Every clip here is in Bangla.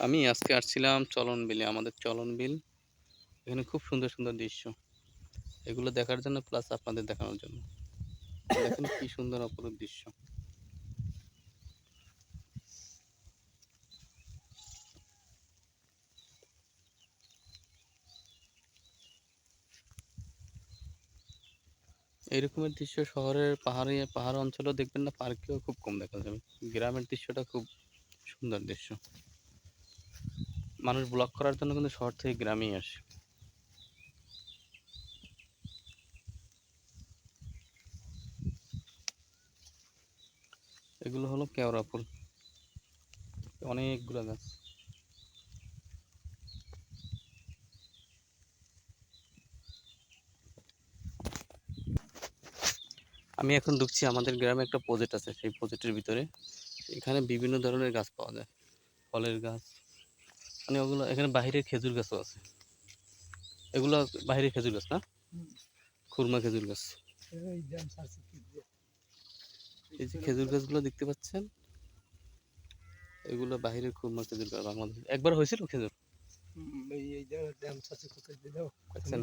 আমি আজকে আসছিলাম চলন বিলে, আমাদের চলন বিল। এখানে খুব সুন্দর সুন্দর দৃশ্য, এগুলো দেখার জন্য প্লাস আপনাদের দেখানোর জন্য। দেখেন কি সুন্দর অপরূপ দৃশ্য। এইরকমের দৃশ্য শহরের পাহাড় অঞ্চলেও দেখবেন না, পার্কেও খুব কম দেখা যাবে। গ্রামের দৃশ্যটা খুব সুন্দর দৃশ্য। মানুষ ব্লগ করার জন্য কিন্তু শহর থেকে গ্রামেই আসে। এগুলো হলো কেওড়া ফুল, অনেকগুলো গাছ। আমি এখন ঢুকছি, আমাদের গ্রামে একটা প্রজেক্ট আছে, সেই প্রজেক্টের ভিতরে। এখানে বিভিন্ন ধরনের গাছ পাওয়া যায়, ফলের গাছ। মানে ওগুলো এখানে বাহিরের খেজুর গাছও আছে। এগুলো বাহিরের খেজুর গাছ না, খুরমা খেজুর গাছ। এই যে খেজুর গাছগুলো দেখতে পাচ্ছেন, এগুলো বাহিরের খুরমা খেজুর গাছ। বাংলাদেশ একবার হয়েছিল খেজুর, দেখছেন?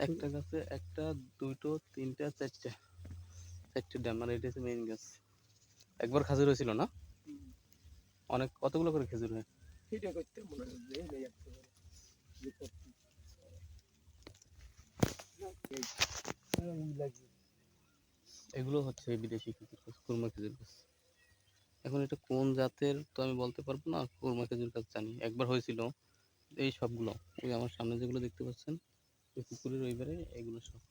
একটা গাছে একটা, দুটো, তিনটা, চারটে ড্যাম। আর এটা হচ্ছে মেইন গাছ। একবার খেজুর হয়েছিল না? অনেক, কতগুলো করে খেজুর হয়? এগুলো হচ্ছে বিদেশি খেজুর গাছ, খুরমা খেজুর গাছ। এখন এটা কোন জাতের তো আমি বলতে পারবো না। খুরমা খেজুর গাছ জানি একবার হয়েছিল। এই সবগুলো, ওই আমার সামনে যেগুলো দেখতে পাচ্ছেন, ওই পুকুরের ওইবারে এগুলো সব।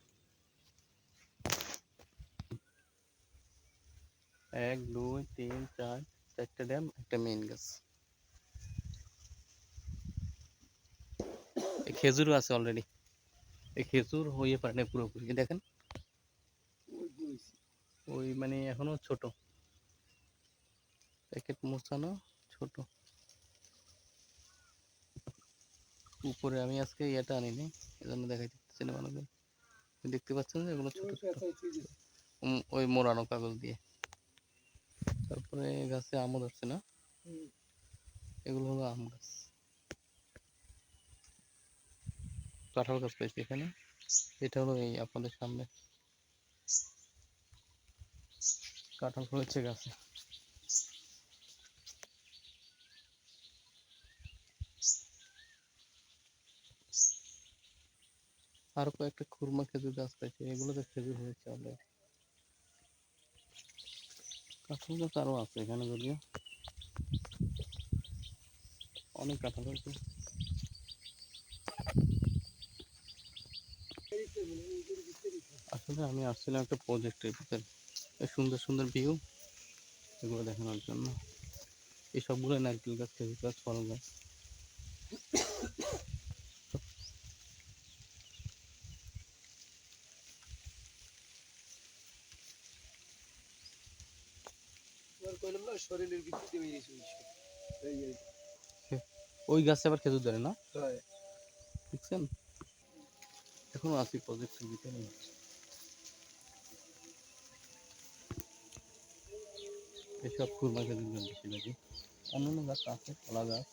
1 2 3 4, চারটে ড্যাম, একটা মেইন গাছ। এই খেজুরও আছে অলরেডি। এই খেজুর হয়ে পারে না পুরোপুরি, দেখেন। ওই মানে এখনো ছোট, প্যাকেট মোছানো, ছোট। উপরে আমি আজকে ইয়েটা আনিনি, এজন্য দেখাই দিচ্ছি না মানুষজন। দেখতে পাচ্ছেন যে এগুলো ছোট ছোট, ওই মোড়ানো কাগজ দিয়ে। তারপরে গাছে আমও ধরছে না, এগুলো হলো আম গাছ। কাঁঠাল গাছ পেয়েছি এখানে। এটা হলো এই আপনাদের সামনে কাঁঠাল হয়েছে গাছে। আর কয়েকটা খুরমা খেজুর গাছ পেয়েছি, এগুলোতে খেজুর হয়েছে অলরেডি। কাঁঠাল গাছ আরো আছে এখানে, যদিও অনেক কাঁঠাল হয়েছে। আসলে আমি আসছিলাম একটা প্রজেক্টের ভিতরে, সুন্দর সুন্দর ভিউ, এগুলো দেখানোর জন্য। এই সবগুলো নারকেল গাছ, খেজুর গাছ, ফল গাছ। ওই গাছে আবার খেজুর ধরে না, দেখছেন? এখনো আছি প্রজেক্টের ভিতরে। এসব খুরমা খেজুর গাছ বেশিরভাগই, অন্যান্য গাছ আছে, কলা গাছ।